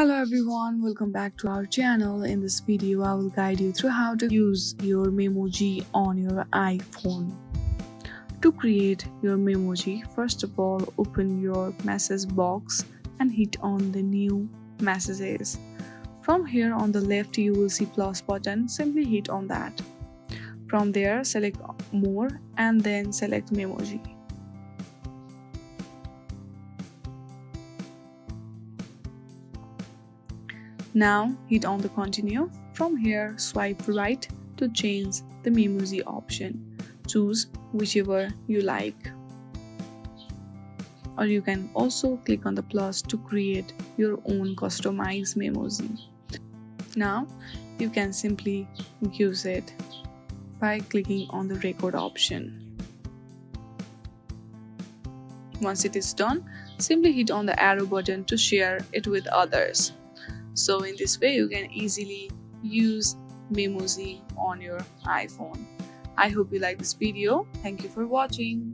Hello everyone, welcome back to our channel. In this video, I will guide you through how to use your Memoji on your iPhone. To create your Memoji, first of all, open your message box and hit on the new messages. From here on the left, you will see plus button. Simply hit on that. From there, select more and then select Memoji. Now hit on the continue. From here, swipe right to change the Memoji option. Choose whichever you like. Or you can also click on the plus to create your own customized Memoji. Now you can simply use it by clicking on the record option. Once it is done, simply hit on the arrow button to share it with others. So in this way, you can easily use Memoji on your iPhone. I hope you like this video. Thank you for watching.